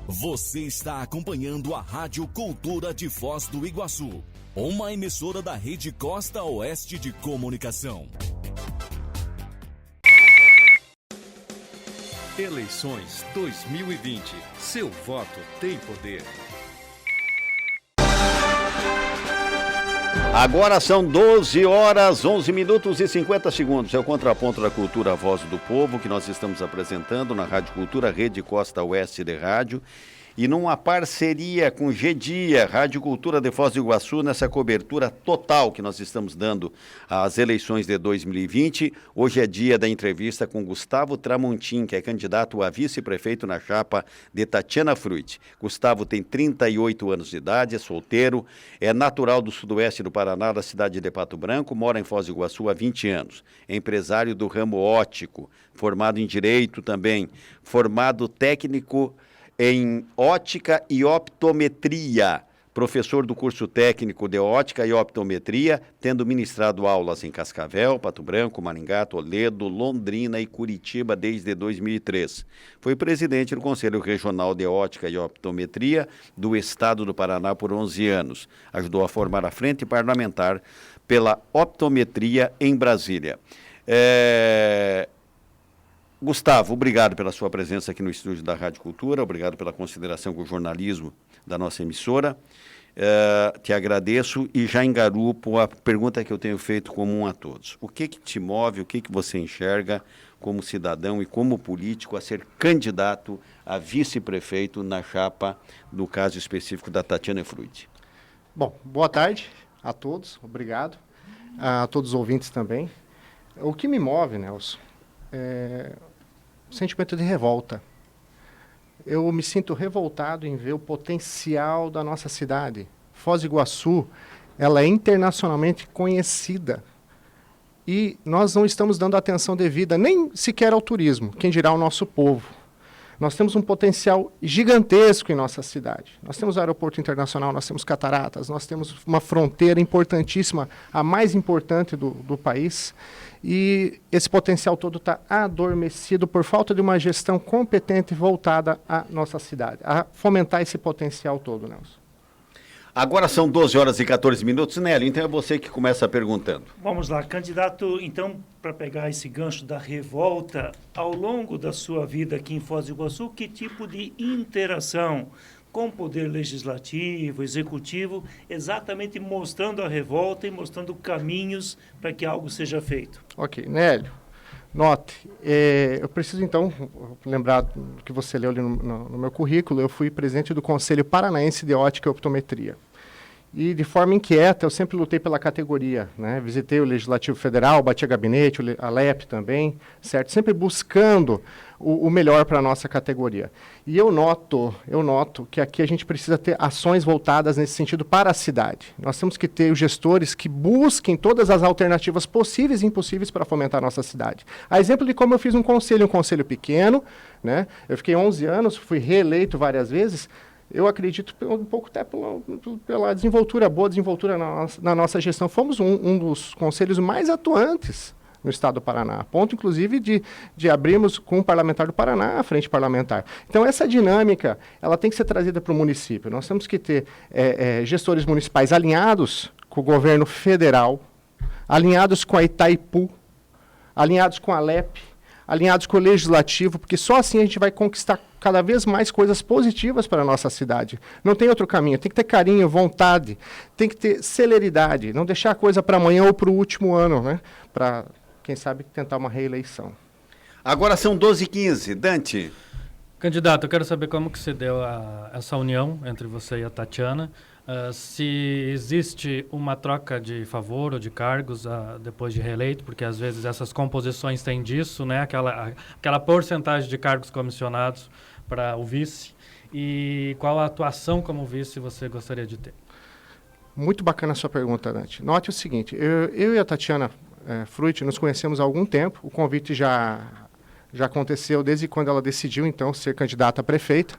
Você está acompanhando a Rádio Cultura de Foz do Iguaçu, uma emissora da Rede Costa Oeste de Comunicação. Eleições 2020. Seu voto tem poder. Agora são 12 horas, 11 minutos e 50 segundos. É o Contraponto da Cultura Voz do Povo que nós estamos apresentando na Rádio Cultura, Rede Costa Oeste de Rádio. E numa parceria com G-Dia, Rádio Cultura de Foz do Iguaçu, nessa cobertura total que nós estamos dando às eleições de 2020. Hoje é dia da entrevista com Gustavo Tramontim, que é candidato a vice-prefeito na chapa de Tatiana Fruit. Gustavo tem 38 anos de idade, é solteiro, é natural do sudoeste do Paraná, da cidade de Pato Branco, mora em Foz do Iguaçu há 20 anos. É empresário do ramo óptico, formado em Direito também, formado técnico em ótica e optometria, professor do curso técnico de ótica e optometria, tendo ministrado aulas em Cascavel, Pato Branco, Maringá, Toledo, Londrina e Curitiba desde 2003. Foi presidente do Conselho Regional de Ótica e Optometria do Estado do Paraná por 11 anos. Ajudou a formar a Frente Parlamentar pela Optometria em Brasília. Gustavo, obrigado pela sua presença aqui no estúdio da Rádio Cultura, obrigado pela consideração com o jornalismo da nossa emissora. Te agradeço e já engarupo a pergunta que eu tenho feito comum a todos. O que te move, o que você enxerga como cidadão e como político a ser candidato a vice-prefeito na chapa do caso específico da Tatiana Fruit? Bom, boa tarde a todos, obrigado. A todos os ouvintes também. O que me move, Nelson, sentimento de revolta. Eu me sinto revoltado em ver o potencial da nossa cidade. Foz do Iguaçu, ela é internacionalmente conhecida. E nós não estamos dando atenção devida nem sequer ao turismo, quem dirá ao nosso povo. Nós temos um potencial gigantesco em nossa cidade. Nós temos aeroporto internacional, nós temos cataratas, nós temos uma fronteira importantíssima, a mais importante do país. E esse potencial todo está adormecido por falta de uma gestão competente voltada à nossa cidade, a fomentar esse potencial todo, Nelson. Agora são 12 horas e 14 minutos. Nélio, então é você que começa perguntando. Vamos lá, candidato, então, para pegar esse gancho da revolta, ao longo da sua vida aqui em Foz do Iguaçu, que tipo de interação com o poder legislativo, executivo, exatamente mostrando a revolta e mostrando caminhos para que algo seja feito? Ok, Nélio, note, eu preciso então lembrar do que você leu ali no meu currículo. Eu fui presidente do Conselho Paranaense de Ótica e Optometria. E, de forma inquieta, eu sempre lutei pela categoria, né? Visitei o Legislativo Federal, bati a gabinete, a LEP também, certo? Sempre buscando o melhor para a nossa categoria. E eu noto que aqui a gente precisa ter ações voltadas nesse sentido para a cidade. Nós temos que ter os gestores que busquem todas as alternativas possíveis e impossíveis para fomentar a nossa cidade. A exemplo de como eu fiz um conselho pequeno, né? Eu fiquei 11 anos, fui reeleito várias vezes. Eu acredito um pouco até pela boa desenvoltura na nossa gestão. Fomos um dos conselhos mais atuantes no estado do Paraná, a ponto, inclusive, de abrirmos com o parlamentar do Paraná a frente parlamentar. Então, essa dinâmica, ela tem que ser trazida para o município. Nós temos que ter gestores municipais alinhados com o governo federal, alinhados com a Itaipu, alinhados com a LEP, alinhados com o legislativo, porque só assim a gente vai conquistar cada vez mais coisas positivas para a nossa cidade. Não tem outro caminho, tem que ter carinho, vontade, tem que ter celeridade, não deixar a coisa para amanhã ou para o último ano, né? Para, quem sabe, tentar uma reeleição. Agora são 12h15. Dante. Candidato, eu quero saber como que se deu essa união entre você e a Tatiana. Se existe uma troca de favor ou de cargos depois de reeleito, porque às vezes essas composições têm disso, né? Aquela porcentagem de cargos comissionados para o vice. E qual a atuação como vice você gostaria de ter? Muito bacana a sua pergunta, Dante. Note o seguinte, eu e a Tatiana Fruit nos conhecemos há algum tempo. O convite já aconteceu desde quando ela decidiu, então, ser candidata a prefeita.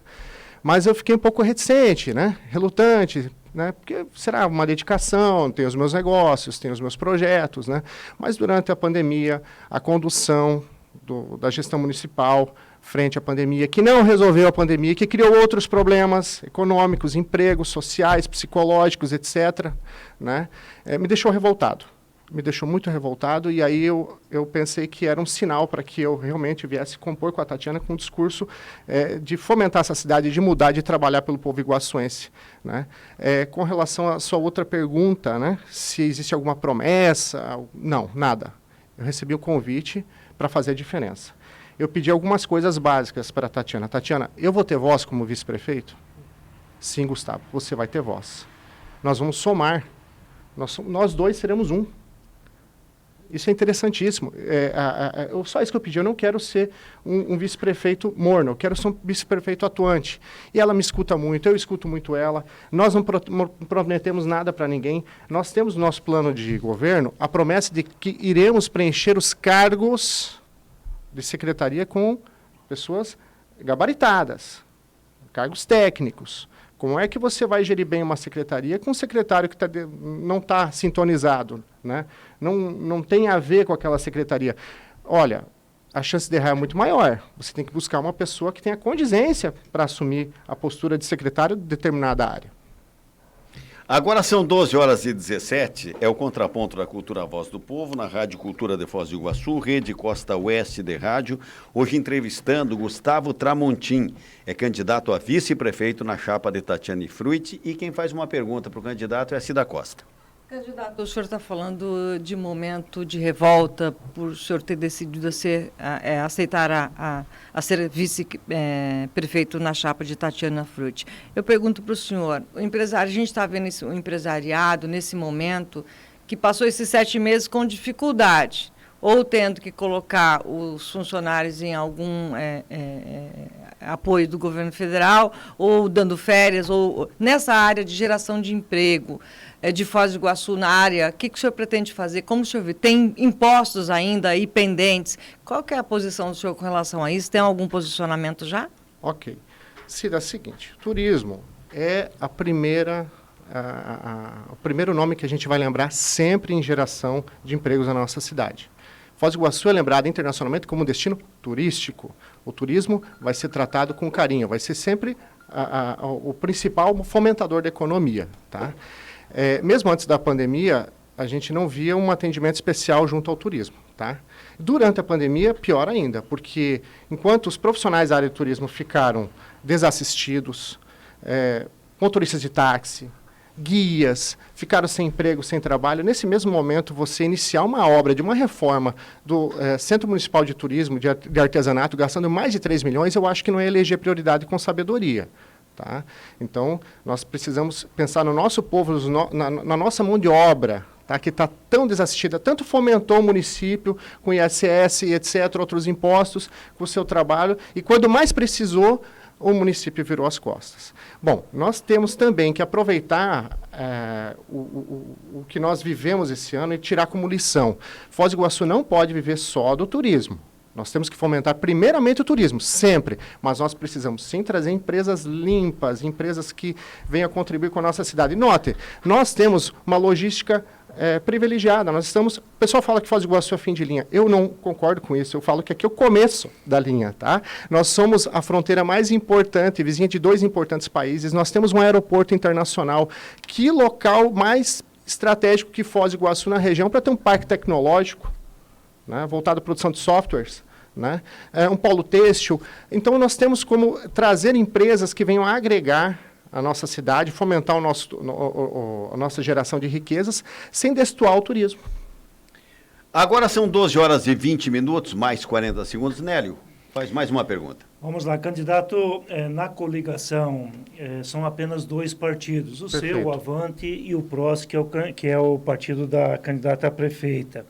Mas eu fiquei um pouco reticente, né? Relutante, né? Porque será uma dedicação, tenho os meus negócios, tenho os meus projetos, né? Mas durante a pandemia, a condução da gestão municipal frente à pandemia, que não resolveu a pandemia, que criou outros problemas econômicos, empregos, sociais, psicológicos, etc., né? Me deixou revoltado. Me deixou muito revoltado, e aí eu pensei que era um sinal para que eu realmente viesse compor com a Tatiana com um discurso de fomentar essa cidade, de mudar, de trabalhar pelo povo iguaçuense, né? Com relação à sua outra pergunta, né, se existe alguma promessa, não, nada. Eu recebi um convite para fazer a diferença. Eu pedi algumas coisas básicas para a Tatiana. Tatiana, eu vou ter voz como vice-prefeito? Sim, Gustavo, você vai ter voz. Nós vamos somar. Nós dois seremos um. Isso é interessantíssimo. Só isso que eu pedi. Eu não quero ser um vice-prefeito morno, eu quero ser um vice-prefeito atuante. E ela me escuta muito, eu escuto muito ela. Nós não prometemos nada para ninguém. Nós temos no nosso plano de governo a promessa de que iremos preencher os cargos de secretaria com pessoas gabaritadas, cargos técnicos. Como é que você vai gerir bem uma secretaria com um secretário que não está sintonizado, né? Não tem a ver com aquela secretaria? Olha, a chance de errar é muito maior. Você tem que buscar uma pessoa que tenha condizência para assumir a postura de secretário de determinada área. Agora são 12h17, é o Contraponto da Cultura Voz do Povo, na Rádio Cultura de Foz do Iguaçu, Rede Costa Oeste de Rádio, hoje entrevistando Gustavo Tramontim, é candidato a vice-prefeito na chapa de Tatiana Fruit, e quem faz uma pergunta para o candidato é a Cida Costa. Candidato, o senhor está falando de momento de revolta por o senhor ter decidido aceitar a ser vice-prefeito na chapa de Tatiana Fruit. Eu pergunto para o senhor, a gente está vendo o empresariado nesse momento que passou esses 7 meses com dificuldade, ou tendo que colocar os funcionários em algum apoio do governo federal, ou dando férias, ou nessa área de geração de emprego de Foz do Iguaçu, na área, o que o senhor pretende fazer? Como o senhor vê? Tem impostos ainda aí pendentes? Qual que é a posição do senhor com relação a isso? Tem algum posicionamento já? Ok. Cida, é o seguinte, turismo é o primeiro nome que a gente vai lembrar sempre em geração de empregos na nossa cidade. Foz do Iguaçu é lembrado internacionalmente como um destino turístico. O turismo vai ser tratado com carinho, vai ser sempre o principal fomentador da economia, tá? Mesmo antes da pandemia, a gente não via um atendimento especial junto ao turismo, tá? Durante a pandemia, pior ainda, porque enquanto os profissionais da área de turismo ficaram desassistidos, motoristas de táxi, guias, ficaram sem emprego, sem trabalho, nesse mesmo momento você iniciar uma obra de uma reforma do Centro Municipal de Turismo, de Artesanato, gastando mais de 3 milhões, eu acho que não é eleger prioridade com sabedoria. Tá? Então, nós precisamos pensar no nosso povo, na nossa mão de obra, tá? Que está tão desassistida, tanto fomentou o município com ISS e etc., outros impostos, com o seu trabalho, e quando mais precisou, o município virou as costas. Bom, nós temos também que aproveitar o que nós vivemos esse ano e tirar como lição. Foz do Iguaçu não pode viver só do turismo. Nós temos que fomentar primeiramente o turismo, sempre, mas nós precisamos sim trazer empresas limpas, empresas que venham contribuir com a nossa cidade. Note, nós temos uma logística privilegiada, o pessoal fala que Foz do Iguaçu é fim de linha, eu não concordo com isso, eu falo que aqui é o começo da linha, tá? Nós somos a fronteira mais importante, vizinha de 2 importantes países, nós temos um aeroporto internacional, que local mais estratégico que Foz do Iguaçu na região para ter um parque tecnológico, né, voltado à produção de softwares, né, um polo têxtil. Então, nós temos como trazer empresas que venham agregar a nossa cidade, fomentar a nossa geração de riquezas, sem destoar o turismo. Agora são 12h20, mais 40 segundos. Nélio, faz mais uma pergunta. Vamos lá, candidato, na coligação são apenas 2 partidos, o Perfeito. seu, o Avante, e o PROS, que é o partido da candidata a prefeita.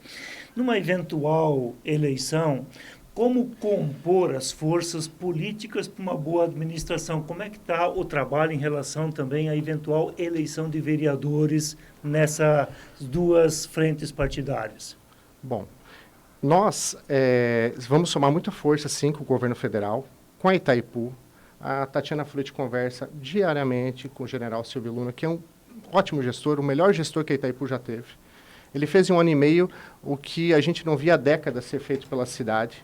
Numa eventual eleição, como compor as forças políticas para uma boa administração? Como é que está o trabalho em relação também à eventual eleição de vereadores nessas 2 frentes partidárias? Bom, nós vamos somar muita força, sim, com o governo federal, com a Itaipu. A Tatiana Fruit conversa diariamente com o general Silvio Luna, que é um ótimo gestor, o melhor gestor que a Itaipu já teve. Ele fez em 1 ano e meio o que a gente não via há décadas ser feito pela cidade,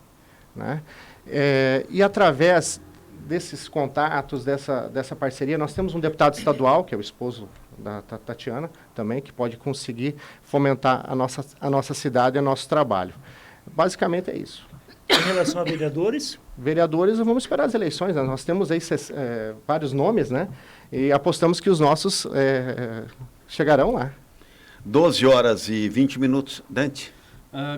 né? E através desses contatos, dessa parceria, nós temos um deputado estadual, que é o esposo da Tatiana, também, que pode conseguir fomentar a nossa cidade e o nosso trabalho. Basicamente é isso. Em relação a vereadores? Vereadores, vamos esperar as eleições, né? Nós temos aí vários nomes, né? E apostamos que os nossos chegarão lá. 12 horas e 20 minutos. Dante?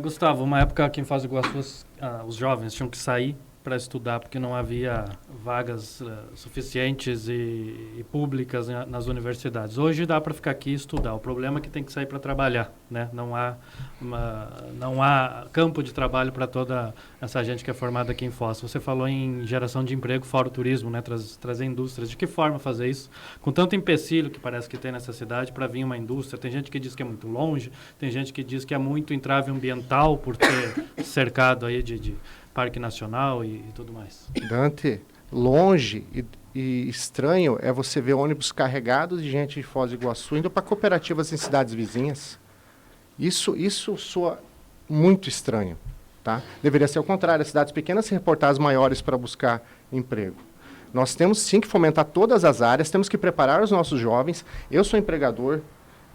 Gustavo, uma época aqui em Foz do Iguaçu, os jovens tinham que sair para estudar, porque não havia vagas suficientes e públicas nas universidades. Hoje dá para ficar aqui e estudar. O problema é que tem que sair para trabalhar, né? Não há campo de trabalho para toda essa gente que é formada aqui em Foz. Você falou em geração de emprego fora o turismo, né? Trazer indústrias. De que forma fazer isso? Com tanto empecilho que parece que tem nessa cidade para vir uma indústria. Tem gente que diz que é muito longe, tem gente que diz que é muito entrave ambiental por ter cercado aí de Parque Nacional e tudo mais. Dante, longe e estranho é você ver ônibus carregados de gente de Foz do Iguaçu indo para cooperativas em cidades vizinhas. Isso soa muito estranho, tá? Deveria ser o contrário, as cidades pequenas se reportar às maiores para buscar emprego. Nós temos sim que fomentar todas as áreas, temos que preparar os nossos jovens. Eu sou empregador,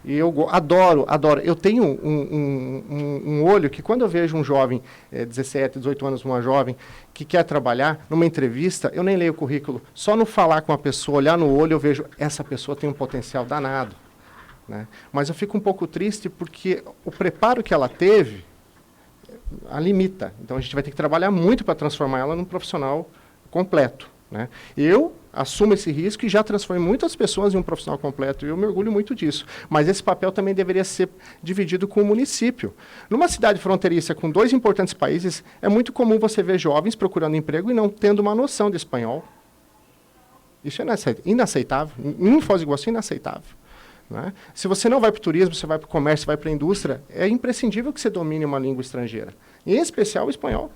e eu adoro. Eu tenho um olho que quando eu vejo um jovem, 17, 18 anos, uma jovem, que quer trabalhar, numa entrevista, eu nem leio o currículo. Só no falar com a pessoa, olhar no olho, eu vejo, essa pessoa tem um potencial danado, né? Mas eu fico um pouco triste porque o preparo que ela teve a limita. Então a gente vai ter que trabalhar muito para transformar ela num profissional completo, né? Eu assumo esse risco e já transformei muitas pessoas em um profissional completo, e eu me orgulho muito disso. Mas esse papel também deveria ser dividido com o município. Numa cidade fronteiriça com 2 importantes países, é muito comum você ver jovens procurando emprego e não tendo uma noção de espanhol. Isso é inaceitável. Em Foz do Iguaçu, inaceitável, né? Se você não vai para o turismo, você vai para o comércio, vai para a indústria, é imprescindível que você domine uma língua estrangeira, em especial o espanhol,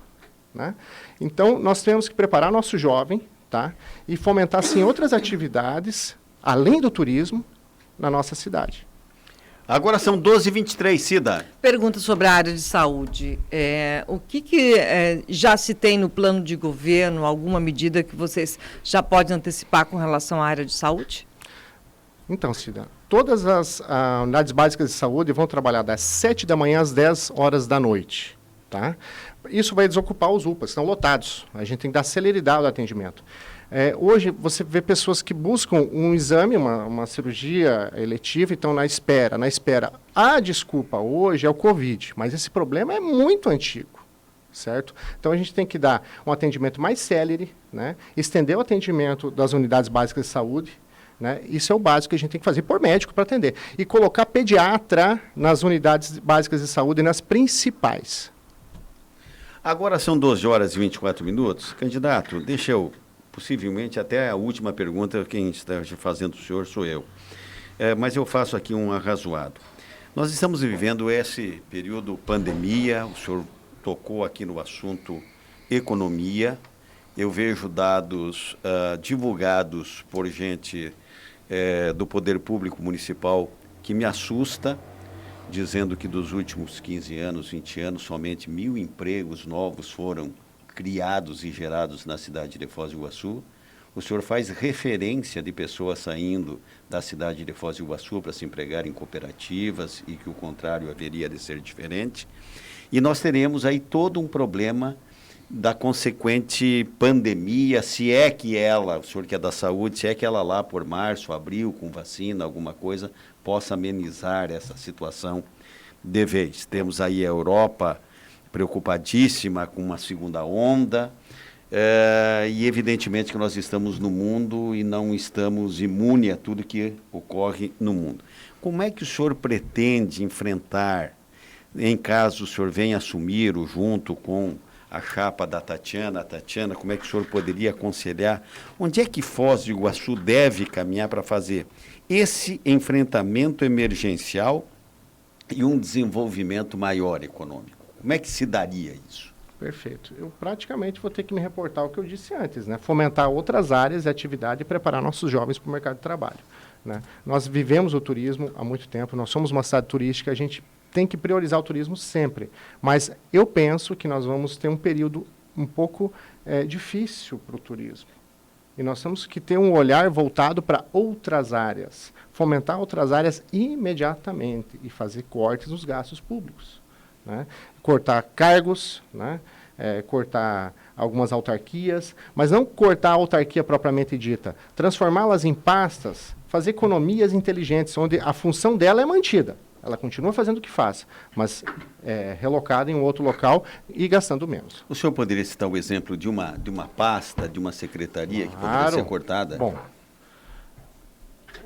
né? Então, nós temos que preparar nosso jovem, tá? E fomentar, sim, outras atividades, além do turismo, na nossa cidade. Agora são 12h23, Cida. Pergunta sobre a área de saúde. O que já se tem no plano de governo, alguma medida que vocês já podem antecipar com relação à área de saúde? Então, Cida, todas as unidades básicas de saúde vão trabalhar das 7 da manhã às 10 horas da noite, tá? Isso vai desocupar os UPAs, estão lotados. A gente tem que dar celeridade ao atendimento. Hoje, você vê pessoas que buscam um exame, uma cirurgia eletiva, e estão na espera. A desculpa hoje é o Covid, mas esse problema é muito antigo, certo? Então, a gente tem que dar um atendimento mais célere, né? Estender o atendimento das unidades básicas de saúde, né? Isso é o básico que a gente tem que fazer por médico para atender. E colocar pediatra nas unidades básicas de saúde, nas principais. Agora são 12 horas e 24 minutos. Candidato, deixa eu, possivelmente, até a última pergunta, quem está fazendo o senhor sou eu. Mas eu faço aqui um arrazoado. Nós estamos vivendo esse período pandemia, o senhor tocou aqui no assunto economia. Eu vejo dados divulgados por gente do Poder Público Municipal que me assusta, dizendo que dos últimos 15 anos, 20 anos, somente 1.000 empregos novos foram criados e gerados na cidade de Foz do Iguaçu. O senhor faz referência de pessoas saindo da cidade de Foz do Iguaçu para se empregar em cooperativas e que o contrário haveria de ser diferente. E nós teremos aí todo um problema da consequente pandemia, se é que ela, o senhor que é da saúde, se é que ela lá por março, abril, com vacina, alguma coisa, possa amenizar essa situação de vez. Temos aí a Europa preocupadíssima com uma segunda onda, e evidentemente que nós estamos no mundo e não estamos imunes a tudo que ocorre no mundo. Como é que o senhor pretende enfrentar, em caso o senhor venha assumir junto com a chapa da Tatiana, como é que o senhor poderia aconselhar? Onde é que Foz do Iguaçu deve caminhar para fazer esse enfrentamento emergencial e um desenvolvimento maior econômico? Como é que se daria isso? Perfeito. Eu praticamente vou ter que me reportar ao que eu disse antes, né? Fomentar outras áreas de atividade e preparar nossos jovens para o mercado de trabalho, né? Nós vivemos o turismo há muito tempo, nós somos uma cidade turística, a gente tem que priorizar o turismo sempre. Mas eu penso que nós vamos ter um período um pouco difícil para o turismo. E nós temos que ter um olhar voltado para outras áreas, fomentar outras áreas imediatamente e fazer cortes nos gastos públicos, né? Cortar cargos, né? Cortar algumas autarquias, mas não cortar a autarquia propriamente dita, transformá-las em pastas, fazer economias inteligentes, onde a função dela é mantida. Ela continua fazendo o que faz, mas relocada em um outro local e gastando menos. O senhor poderia citar o exemplo de uma pasta, de uma secretaria que poderia ser cortada? Bom,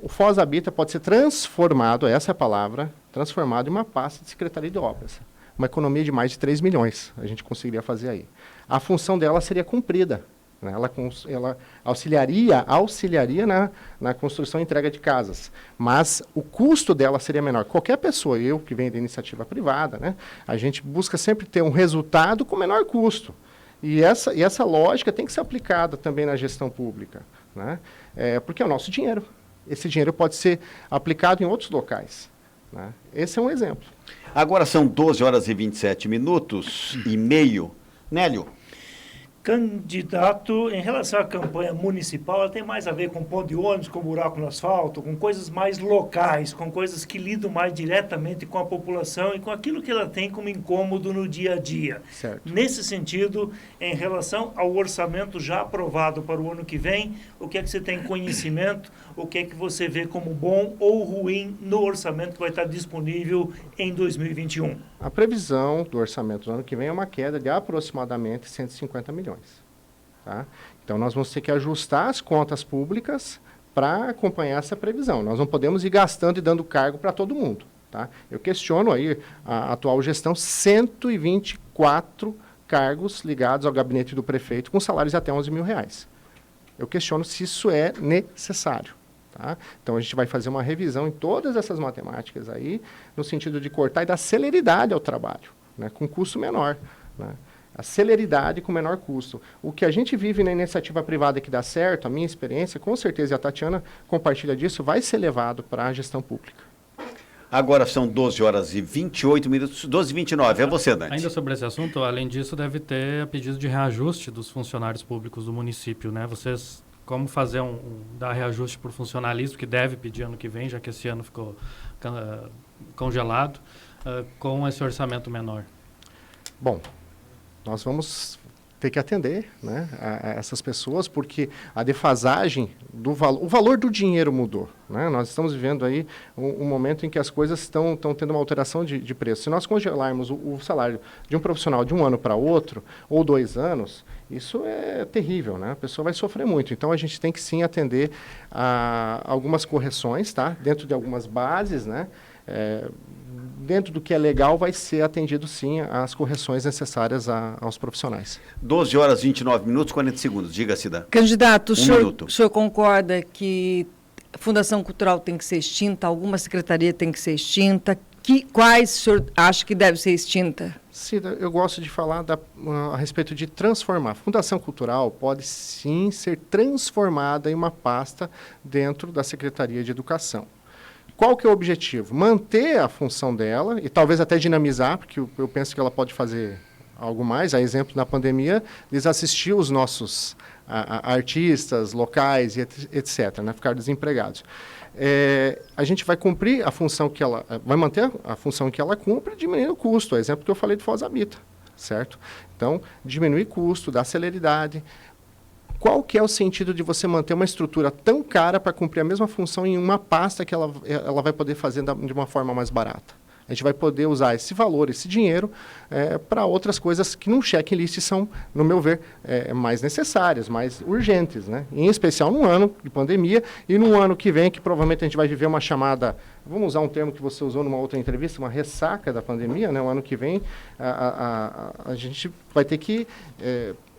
o Foz Habita pode ser transformado, essa é a palavra, transformado em uma pasta de Secretaria de Obras. Uma economia de mais de 3 milhões a gente conseguiria fazer aí. A função dela seria cumprida. Né? Ela auxiliaria na construção e entrega de casas, mas o custo dela seria menor. Qualquer pessoa, eu que venho da iniciativa privada, né, a gente busca sempre ter um resultado com menor custo. E essa lógica tem que ser aplicada também na gestão pública, né? Porque é o nosso dinheiro. Esse dinheiro pode ser aplicado em outros locais, né? Esse é um exemplo. Agora são 12 horas e 27 minutos e meio. Nélio. Candidato, em relação à campanha municipal, ela tem mais a ver com ponto de ônibus, com buraco no asfalto, com coisas mais locais, com coisas que lidam mais diretamente com a população e com aquilo que ela tem como incômodo no dia a dia. Certo. Nesse sentido, em relação ao orçamento já aprovado para o ano que vem, o que é que você tem conhecimento, o que é que você vê como bom ou ruim no orçamento que vai estar disponível em 2021? A previsão do orçamento do ano que vem é uma queda de aproximadamente 150 milhões. Tá? Então, nós vamos ter que ajustar as contas públicas para acompanhar essa previsão. Nós não podemos ir gastando e dando cargo para todo mundo. Tá? Eu questiono aí a atual gestão, 124 cargos ligados ao gabinete do prefeito com salários de até R$11 mil. Eu questiono se isso é necessário. Tá? Então, a gente vai fazer uma revisão em todas essas matemáticas aí, no sentido de cortar e dar celeridade ao trabalho, né, com custo menor. Né? A celeridade com menor custo. O que a gente vive na iniciativa privada que dá certo, a minha experiência, com certeza, e a Tatiana compartilha disso, vai ser levado para a gestão pública. Agora são 12 horas e 28 minutos, 12 e 29. É você, Dante. Ainda sobre esse assunto, além disso, deve ter pedido de reajuste dos funcionários públicos do município, né? Vocês... Como fazer dar reajuste por funcionalismo, que deve pedir ano que vem, já que esse ano ficou congelado, com esse orçamento menor? Bom, nós vamos ter que atender, né, a essas pessoas, porque a defasagem do valor, o valor do dinheiro mudou. Né? Nós estamos vivendo aí um momento em que as coisas estão tendo uma alteração de preço. Se nós congelarmos o salário de um profissional de um ano para outro, ou 2 anos, isso é terrível, né? A pessoa vai sofrer muito. Então, a gente tem que sim atender a algumas correções, tá? Dentro de algumas bases, né? Dentro do que é legal, vai ser atendido sim as correções necessárias aos profissionais. 12 horas e 29 minutos, 40 segundos. Diga, Cida. Candidato, o senhor concorda que a Fundação Cultural tem que ser extinta, alguma secretaria tem que ser extinta? Quais o senhor acha que deve ser extinta? Cida, eu gosto de falar a respeito de transformar. A Fundação Cultural pode sim ser transformada em uma pasta dentro da Secretaria de Educação. Qual que é o objetivo? Manter a função dela e talvez até dinamizar, porque eu penso que ela pode fazer algo mais. A exemplo, na pandemia, eles assistiam os nossos artistas locais e etc., né, ficar desempregados. A gente vai cumprir a função que ela... vai manter a função que ela cumpre, diminuindo o custo. O exemplo que eu falei do Foz Habita, certo? Então, diminuir custo, dar celeridade. Qual que é o sentido de você manter uma estrutura tão cara para cumprir a mesma função em uma pasta que ela vai poder fazer de uma forma mais barata? A gente vai poder usar esse valor, esse dinheiro, para outras coisas que num checklist são, no meu ver, mais necessárias, mais urgentes, né? Em especial num ano de pandemia e num ano que vem, que provavelmente a gente vai viver uma chamada, vamos usar um termo que você usou numa outra entrevista, uma ressaca da pandemia, né? O ano que vem a gente vai ter que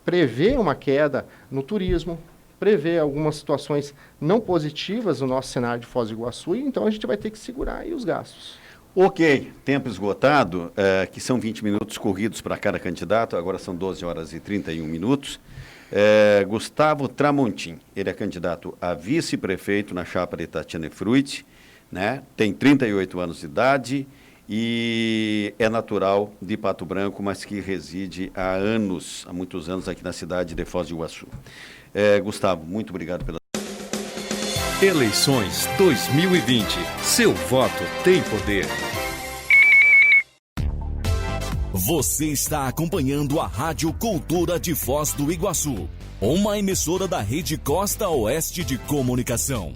prever uma queda no turismo, prever algumas situações não positivas no nosso cenário de Foz do Iguaçu, e então a gente vai ter que segurar aí os gastos. Ok, tempo esgotado, que são 20 minutos corridos para cada candidato, agora são 12 horas e 31 minutos. Gustavo Tramontim, ele é candidato a vice-prefeito na chapa de Tatiana Fruit, né? Tem 38 anos de idade e é natural de Pato Branco, mas que reside há muitos anos aqui na cidade de Foz do Iguaçu. Gustavo, muito obrigado pela... Eleições 2020. Seu voto tem poder. Você está acompanhando a Rádio Cultura de Foz do Iguaçu, uma emissora da Rede Costa Oeste de Comunicação.